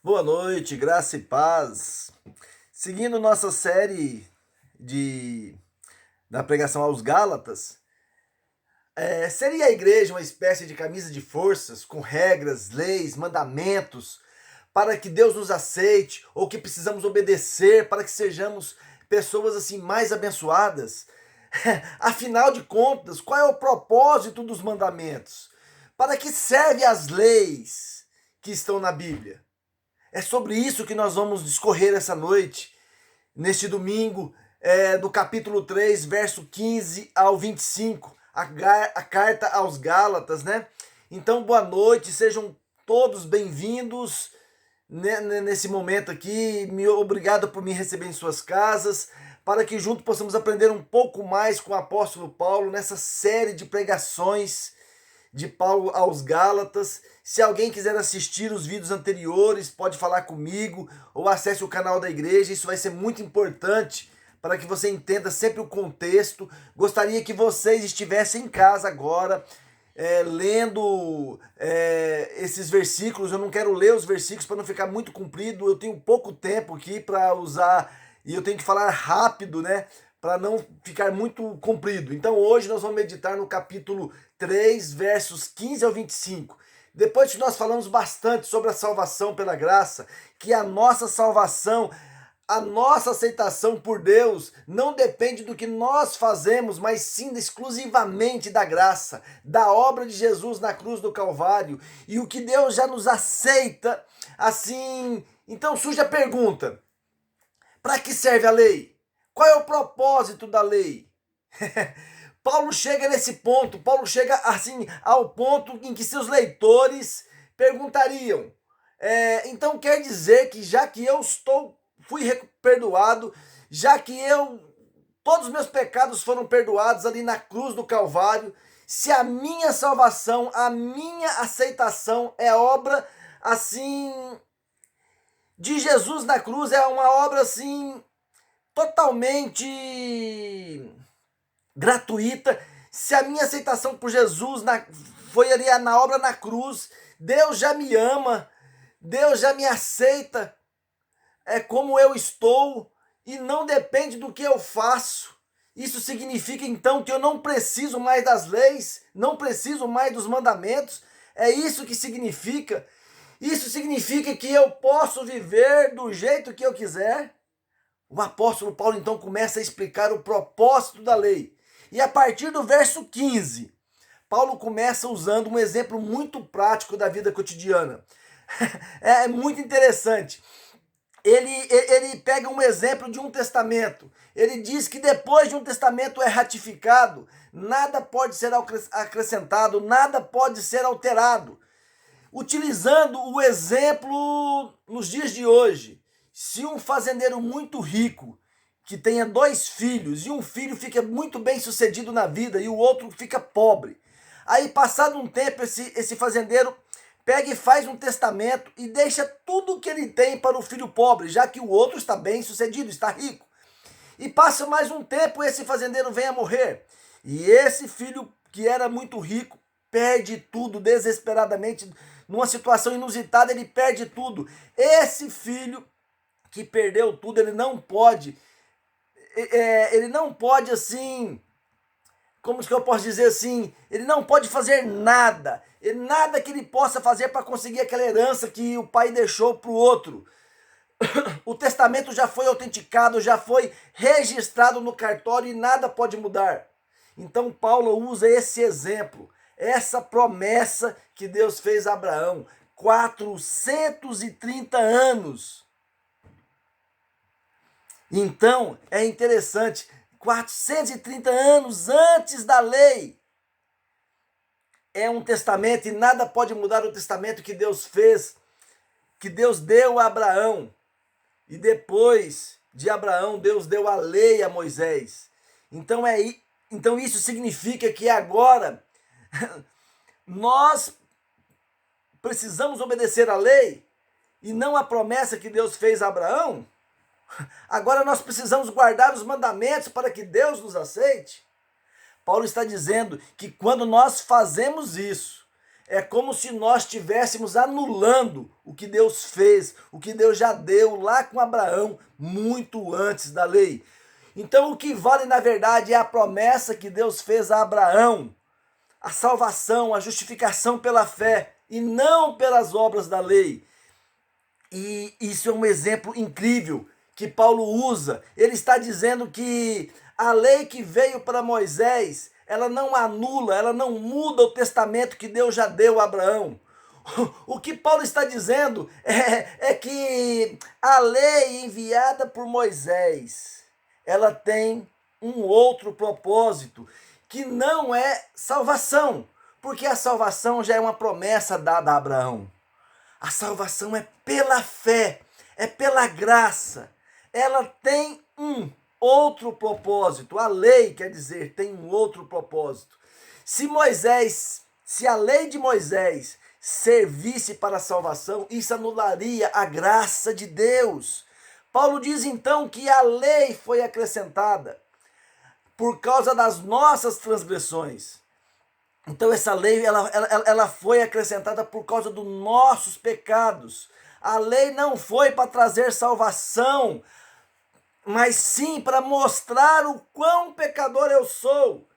Boa noite, graça e paz. Seguindo nossa série de da pregação aos Gálatas, seria a igreja uma espécie de camisa de forças com regras, leis, mandamentos para que Deus nos aceite ou que precisamos obedecer para que sejamos pessoas assim mais abençoadas? Afinal de contas, qual é o propósito dos mandamentos? Para que servem as leis que estão na Bíblia? É sobre isso que nós vamos discorrer essa noite, neste domingo, do capítulo 3, verso 15 ao 25, a carta aos Gálatas, né? Então, boa noite, sejam todos bem-vindos nesse momento aqui. Obrigado por me receber em suas casas, para que juntos possamos aprender um pouco mais com o apóstolo Paulo nessa série de pregações de Paulo aos Gálatas. Se alguém quiser assistir os vídeos anteriores, pode falar comigo ou acesse o canal da igreja. Isso vai ser muito importante para que você entenda sempre o contexto. Gostaria que vocês estivessem em casa agora, lendo esses versículos. Eu não quero ler os versículos para não ficar muito comprido. Eu tenho pouco tempo aqui para usar e eu tenho que falar rápido, né? Para não ficar muito comprido. Então hoje nós vamos meditar no capítulo 3, versos 15 ao 25. Depois que nós falamos bastante sobre a salvação pela graça, que a nossa salvação, a nossa aceitação por Deus não depende do que nós fazemos, mas sim exclusivamente da graça, da obra de Jesus na cruz do Calvário, e o que Deus já nos aceita, assim. Então surge a pergunta: para que serve a lei? Qual é o propósito da lei? Paulo chega nesse ponto, Paulo chega assim ao ponto em que seus leitores perguntariam: então quer dizer que já que fui perdoado, já que todos os meus pecados foram perdoados ali na cruz do Calvário, se a minha salvação, a minha aceitação é obra assim de Jesus na cruz, é uma obra assim totalmente gratuita, se a minha aceitação por Jesus foi ali na obra na cruz, Deus já me ama, Deus já me aceita como eu estou e não depende do que eu faço. Isso significa então que eu não preciso mais das leis, não preciso mais dos mandamentos. É isso que significa. Isso significa que eu posso viver do jeito que eu quiser. O apóstolo Paulo então começa a explicar o propósito da lei. E a partir do verso 15, Paulo começa usando um exemplo muito prático da vida cotidiana. É muito interessante. Ele pega um exemplo de um testamento. Ele diz que depois de um testamento é ratificado, nada pode ser acrescentado, nada pode ser alterado. Utilizando o exemplo nos dias de hoje, se um fazendeiro muito rico, que tenha 2 filhos, e um filho fica muito bem sucedido na vida e o outro fica pobre. Aí, passado um tempo, esse fazendeiro pega e faz um testamento e deixa tudo o que ele tem para o filho pobre, já que o outro está bem sucedido, está rico. E passa mais um tempo, esse fazendeiro vem a morrer. E esse filho, que era muito rico, perde tudo desesperadamente. Numa situação inusitada, ele perde tudo. Esse filho que perdeu tudo, ele não pode assim, como que eu posso dizer assim, ele não pode fazer nada, nada que ele possa fazer para conseguir aquela herança que o pai deixou para o outro. O testamento já foi autenticado, já foi registrado no cartório e nada pode mudar. Então Paulo usa esse exemplo, essa promessa que Deus fez a Abraão, 430 anos. Então é interessante, 430 anos antes da lei, é um testamento e nada pode mudar o testamento que Deus fez, que Deus deu a Abraão. E depois de Abraão, Deus deu a lei a Moisés. Então isso significa que agora nós precisamos obedecer a lei e não a promessa que Deus fez a Abraão. Agora nós precisamos guardar os mandamentos para que Deus nos aceite. Paulo está dizendo que quando nós fazemos isso, É como se nós estivéssemos anulando o que Deus fez, o que Deus já deu lá com Abraão, muito antes da lei. Então o que vale na verdade é a promessa que Deus fez a Abraão, a salvação, a justificação pela fé e não pelas obras da lei. E isso é um exemplo incrível que Paulo usa. Ele está dizendo que a lei que veio para Moisés, ela não anula, ela não muda o testamento que Deus já deu a Abraão. O que Paulo está dizendo é que a lei enviada por Moisés, ela tem um outro propósito, que não é salvação, porque a salvação já é uma promessa dada a Abraão. A salvação é pela fé, é pela graça. Ela tem um outro propósito. A lei, quer dizer, tem um outro propósito. Se a lei de Moisés servisse para a salvação, isso anularia a graça de Deus. Paulo diz então que a lei foi acrescentada por causa das nossas transgressões. Então essa lei ela foi acrescentada por causa dos nossos pecados. A lei não foi para trazer salvação, mas sim para mostrar o quão pecador eu sou.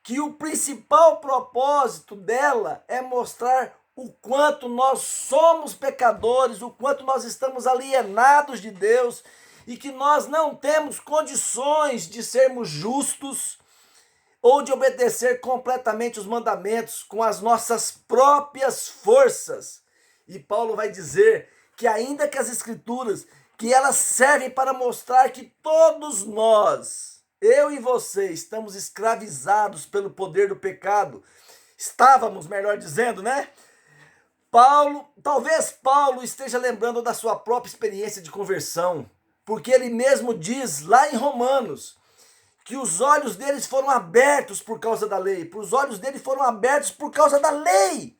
Que o principal propósito dela é mostrar o quanto nós somos pecadores, o quanto nós estamos alienados de Deus e que nós não temos condições de sermos justos ou de obedecer completamente os mandamentos com as nossas próprias forças. E Paulo vai dizer que ainda que as escrituras, que elas servem para mostrar que todos nós, eu e você, estamos escravizados pelo poder do pecado. Estávamos, melhor dizendo, né? Talvez Paulo esteja lembrando da sua própria experiência de conversão, porque ele mesmo diz lá em Romanos, que os olhos deles foram abertos por causa da lei, os olhos dele foram abertos por causa da lei,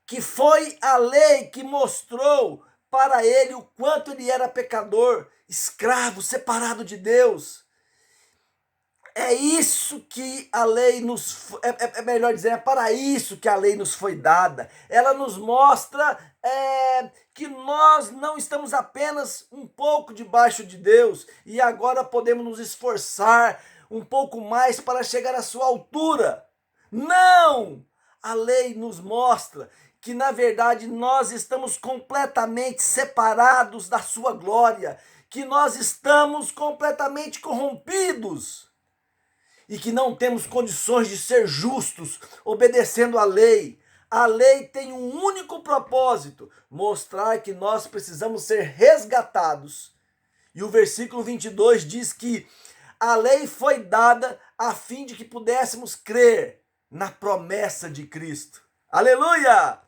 que foi a lei que mostrou para ele o quanto ele era pecador, escravo, separado de Deus. É isso que a lei melhor dizer, é para isso que a lei nos foi dada. Ela nos mostra que nós não estamos apenas um pouco debaixo de Deus e agora podemos nos esforçar um pouco mais para chegar à sua altura. Não! A lei nos mostra que na verdade nós estamos completamente separados da sua glória, que nós estamos completamente corrompidos e que não temos condições de ser justos obedecendo à lei. A lei tem um único propósito: mostrar que nós precisamos ser resgatados. E o versículo 22 diz que a lei foi dada a fim de que pudéssemos crer na promessa de Cristo. Aleluia!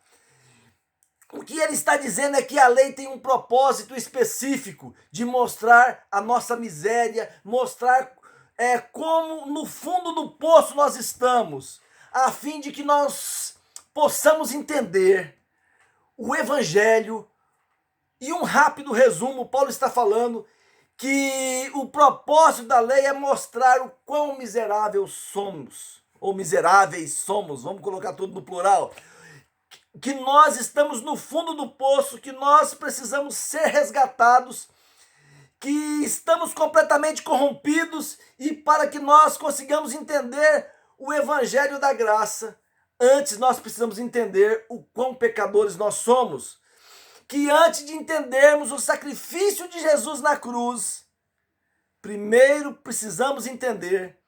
O que ele está dizendo é que a lei tem um propósito específico de mostrar a nossa miséria, mostrar como no fundo do poço nós estamos, a fim de que nós possamos entender o Evangelho. E um rápido resumo, Paulo está falando que o propósito da lei é mostrar o quão miseráveis somos, ou miseráveis somos, vamos colocar tudo no plural, que nós estamos no fundo do poço, que nós precisamos ser resgatados, que estamos completamente corrompidos e para que nós consigamos entender o Evangelho da graça, antes nós precisamos entender o quão pecadores nós somos. Que antes de entendermos o sacrifício de Jesus na cruz, primeiro precisamos entender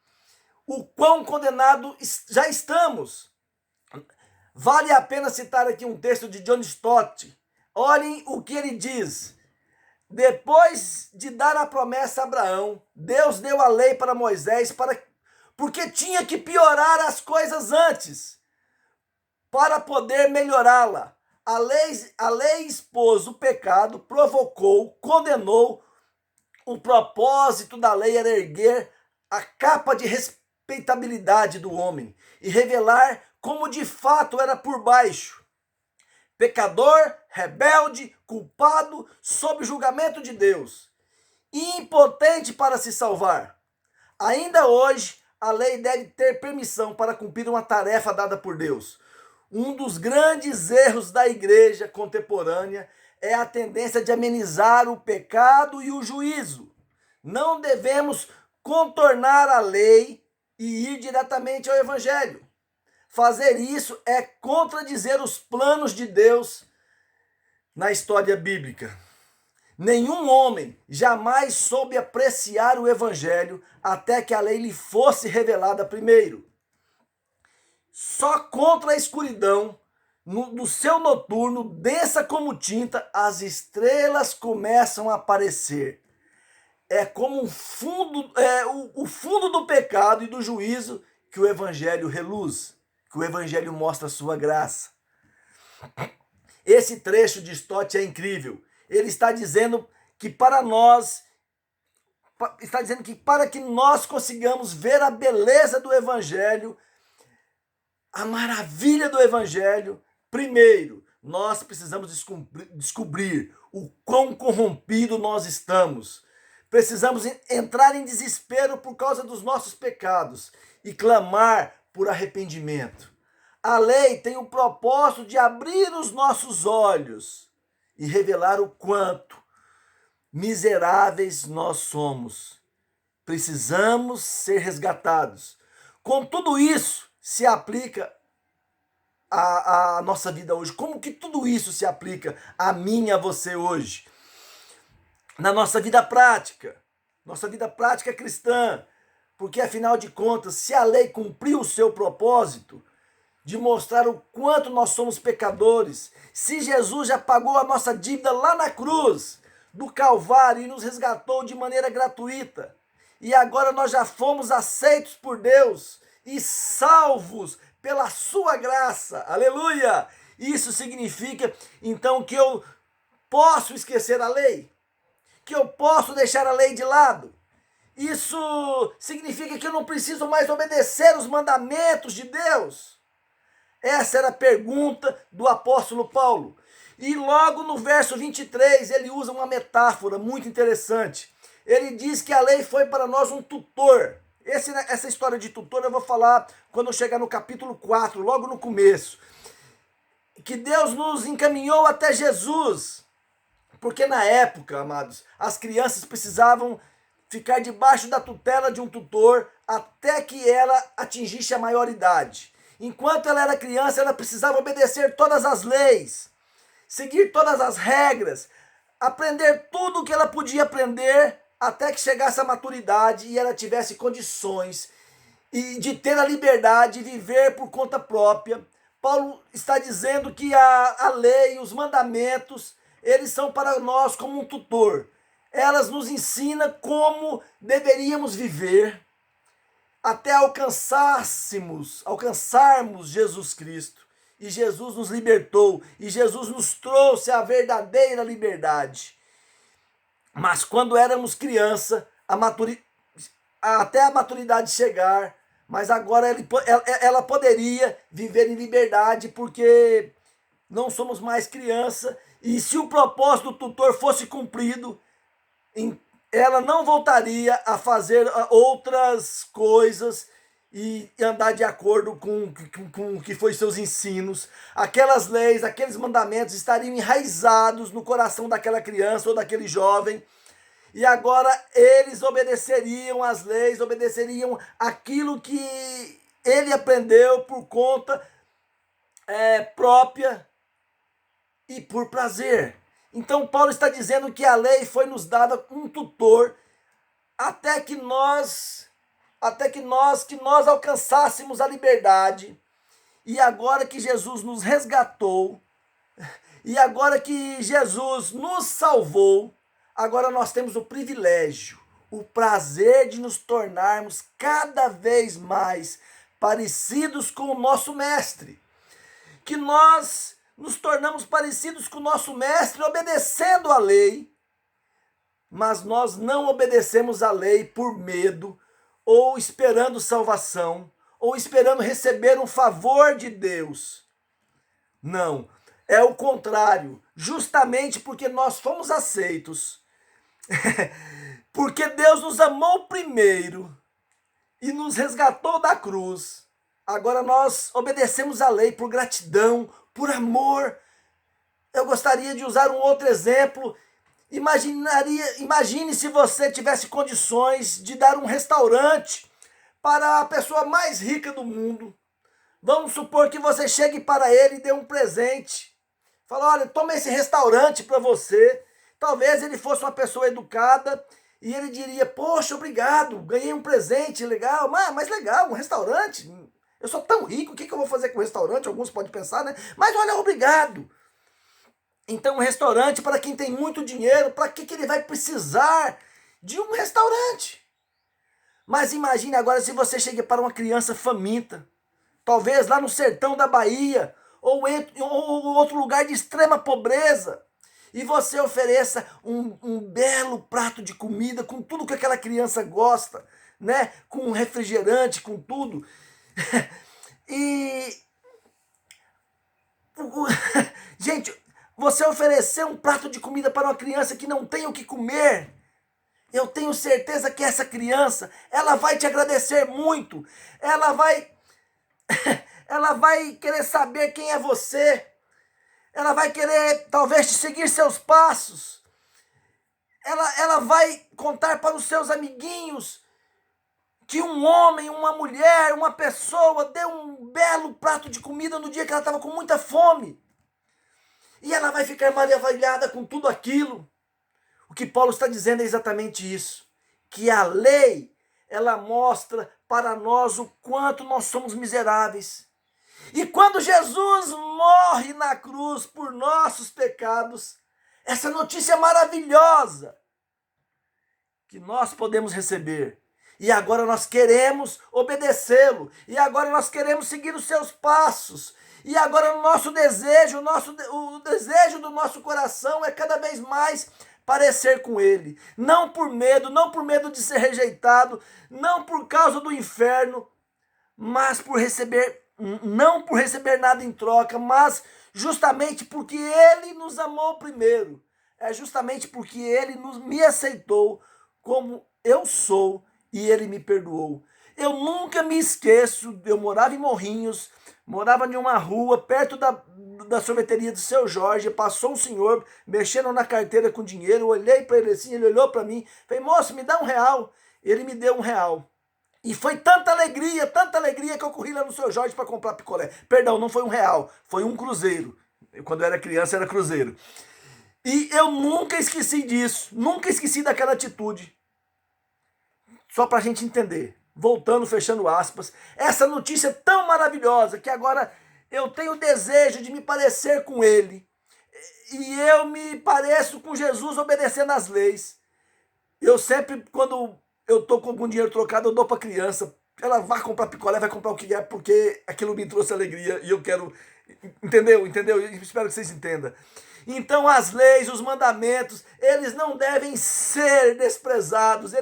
o quão condenado já estamos. Vale a pena citar aqui um texto de John Stott. Olhem o que ele diz. Depois de dar a promessa a Abraão, Deus deu a lei para Moisés porque tinha que piorar as coisas antes, para poder melhorá-la. A lei expôs o pecado, provocou, condenou. O propósito da lei era erguer a capa de respeitabilidade do homem e revelar como de fato era por baixo. Pecador, rebelde, culpado, sob julgamento de Deus, impotente para se salvar. Ainda hoje, a lei deve ter permissão para cumprir uma tarefa dada por Deus. Um dos grandes erros da igreja contemporânea é a tendência de amenizar o pecado e o juízo. Não devemos contornar a lei e ir diretamente ao evangelho. Fazer isso é contradizer os planos de Deus na história bíblica. Nenhum homem jamais soube apreciar o evangelho até que a lei lhe fosse revelada primeiro. Só contra a escuridão, no céu noturno, densa como tinta, as estrelas começam a aparecer. É como o fundo do pecado e do juízo que o evangelho reluz, que o evangelho mostra a sua graça. Esse trecho de Stott é incrível. Ele está dizendo que para que nós consigamos ver a beleza do evangelho, a maravilha do evangelho, primeiro, nós precisamos descobrir o quão corrompido nós estamos. Precisamos entrar em desespero por causa dos nossos pecados e clamar por arrependimento. A lei tem o propósito de abrir os nossos olhos e revelar o quanto miseráveis nós somos. Precisamos ser resgatados. Com tudo isso se aplica à nossa vida hoje. Como que tudo isso se aplica a mim e a você hoje? Na nossa vida prática cristã. Porque, afinal de contas, se a lei cumpriu o seu propósito de mostrar o quanto nós somos pecadores, se Jesus já pagou a nossa dívida lá na cruz do Calvário e nos resgatou de maneira gratuita, e agora nós já fomos aceitos por Deus e salvos pela sua graça, aleluia! Isso significa, então, que eu posso esquecer a lei, que eu posso deixar a lei de lado. Isso significa que eu não preciso mais obedecer os mandamentos de Deus. Essa era a pergunta do apóstolo Paulo. E logo no verso 23, ele usa uma metáfora muito interessante. Ele diz que a lei foi para nós um tutor. Essa história de tutor eu vou falar quando eu chegar no capítulo 4, logo no começo. Que Deus nos encaminhou até Jesus. Porque na época, amados, as crianças precisavam ficar debaixo da tutela de um tutor até que ela atingisse a maioridade. Enquanto ela era criança, ela precisava obedecer todas as leis, seguir todas as regras, aprender tudo o que ela podia aprender até que chegasse à maturidade e ela tivesse condições de ter a liberdade de viver por conta própria. Paulo está dizendo que a lei, os mandamentos, eles são para nós como um tutor. Elas nos ensinam como deveríamos viver até alcançarmos Jesus Cristo. E Jesus nos libertou, e Jesus nos trouxe a verdadeira liberdade. Mas quando éramos criança, até a maturidade chegar, mas agora ela poderia viver em liberdade, porque não somos mais criança, e se o propósito do tutor fosse cumprido, ela não voltaria a fazer outras coisas e andar de acordo com o que foi seus ensinos. Aquelas leis, aqueles mandamentos estariam enraizados no coração daquela criança ou daquele jovem. E agora eles obedeceriam às leis, obedeceriam aquilo que ele aprendeu por conta própria e por prazer. Então Paulo está dizendo que a lei foi nos dada um tutor até que nós alcançássemos a liberdade. E agora que Jesus nos resgatou, e agora que Jesus nos salvou, agora nós temos o privilégio, o prazer de nos tornarmos cada vez mais parecidos com o nosso mestre. Que nós nos tornamos parecidos com o nosso mestre obedecendo a lei, mas nós não obedecemos a lei por medo, ou esperando salvação, ou esperando receber um favor de Deus. Não, é o contrário. Justamente porque nós fomos aceitos, porque Deus nos amou primeiro e nos resgatou da cruz, agora nós obedecemos a lei por gratidão, por amor. Eu gostaria de usar um outro exemplo. Imagine se você tivesse condições de dar um restaurante para a pessoa mais rica do mundo. Vamos supor que você chegue para ele e dê um presente. Fala, olha, toma esse restaurante para você. Talvez ele fosse uma pessoa educada e ele diria, poxa, obrigado, ganhei um presente legal. Mas legal, um restaurante? Eu sou tão rico, o que eu vou fazer com o restaurante? Alguns podem pensar, né? Mas olha, obrigado. Então, um restaurante para quem tem muito dinheiro, para que ele vai precisar de um restaurante? Mas imagine agora se você chega para uma criança faminta, talvez lá no sertão da Bahia, ou outro lugar de extrema pobreza, e você ofereça um belo prato de comida com tudo que aquela criança gosta, né? Com refrigerante, com tudo. E gente, você oferecer um prato de comida para uma criança que não tem o que comer, eu tenho certeza que essa criança, ela vai te agradecer muito. Ela vai ela vai querer saber quem é você. Ela vai querer talvez te seguir seus passos. Ela vai contar para os seus amiguinhos que um homem, uma mulher, uma pessoa deu um belo prato de comida no dia que ela estava com muita fome. E ela vai ficar maravilhada com tudo aquilo. O que Paulo está dizendo é exatamente isso. Que a lei, ela mostra para nós o quanto nós somos miseráveis. E quando Jesus morre na cruz por nossos pecados, essa notícia maravilhosa que nós podemos receber. E agora nós queremos obedecê-lo. E agora nós queremos seguir os seus passos. E agora o nosso desejo, o desejo do nosso coração é cada vez mais parecer com ele. Não por medo de ser rejeitado, não por causa do inferno, mas não por receber nada em troca, mas justamente porque ele nos amou primeiro. É justamente porque ele me aceitou como eu sou e ele me perdoou. Eu nunca me esqueço, eu morava em Morrinhos, morava em uma rua perto da sorveteria do Seu Jorge, passou um senhor mexendo na carteira com dinheiro, eu olhei para ele assim, ele olhou para mim, falei, moço, me dá R$1. Ele me deu R$1. E foi tanta alegria que eu corri lá no Seu Jorge para comprar picolé. Perdão, não foi R$1, foi um cruzeiro. Quando eu era criança era cruzeiro. E eu nunca esqueci disso, nunca esqueci daquela atitude. Só para a gente entender, voltando, fechando aspas, essa notícia é tão maravilhosa que agora eu tenho o desejo de me parecer com ele. E eu me pareço com Jesus obedecendo às leis. Eu sempre, quando eu estou com algum dinheiro trocado, eu dou para a criança. Ela vai comprar picolé, vai comprar o que é, porque aquilo me trouxe alegria e eu quero... Entendeu? Eu espero que vocês entendam. Então as leis, os mandamentos, eles não devem ser desprezados,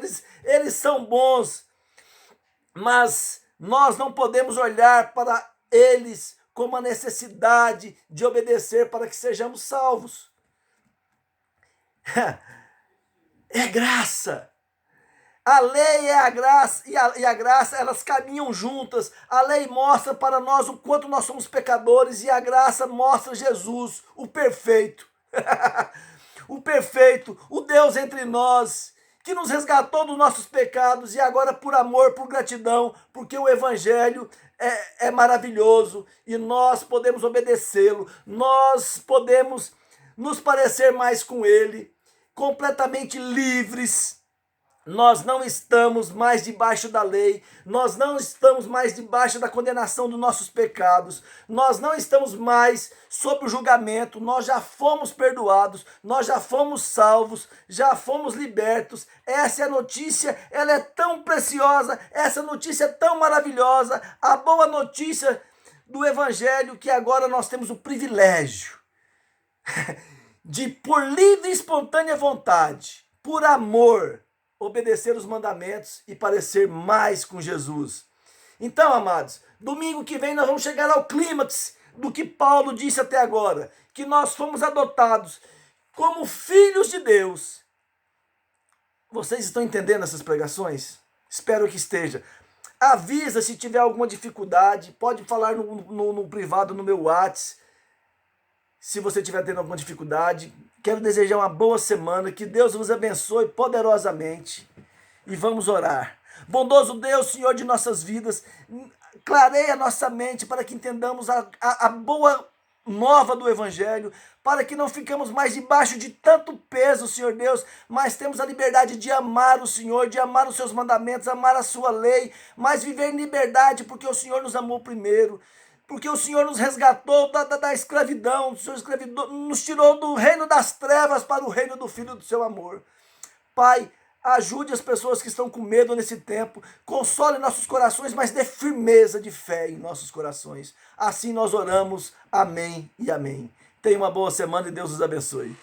eles são bons, mas nós não podemos olhar para eles como a necessidade de obedecer para que sejamos salvos. É graça. A lei é a graça e a graça, elas caminham juntas. A lei mostra para nós o quanto nós somos pecadores e a graça mostra Jesus, o perfeito. O perfeito, o Deus entre nós, que nos resgatou dos nossos pecados e agora por amor, por gratidão, porque o evangelho é maravilhoso e nós podemos obedecê-lo, nós podemos nos parecer mais com ele, completamente livres. Nós não estamos mais debaixo da lei, nós não estamos mais debaixo da condenação dos nossos pecados, nós não estamos mais sob o julgamento, nós já fomos perdoados, nós já fomos salvos, já fomos libertos. Essa é a notícia, ela é tão preciosa, essa notícia é tão maravilhosa, a boa notícia do Evangelho, que agora nós temos o privilégio de, por livre e espontânea vontade, por amor, obedecer os mandamentos e parecer mais com Jesus. Então, amados, domingo que vem nós vamos chegar ao clímax do que Paulo disse até agora, que nós fomos adotados como filhos de Deus. Vocês estão entendendo essas pregações? Espero que esteja. Avisa se tiver alguma dificuldade, pode falar no privado, no meu WhatsApp, se você estiver tendo alguma dificuldade. Quero desejar uma boa semana, que Deus vos abençoe poderosamente. E vamos orar. Bondoso Deus, Senhor de nossas vidas, clareia nossa mente para que entendamos a boa nova do Evangelho, para que não ficamos mais debaixo de tanto peso, Senhor Deus, mas temos a liberdade de amar o Senhor, de amar os seus mandamentos, amar a sua lei, mas viver em liberdade, porque o Senhor nos amou primeiro, porque o Senhor nos resgatou da escravidão, o Senhor nos tirou do reino das trevas para o reino do Filho do seu amor. Pai, ajude as pessoas que estão com medo nesse tempo, console nossos corações, mas dê firmeza de fé em nossos corações. Assim nós oramos. Amém e amém. Tenha uma boa semana e Deus os abençoe.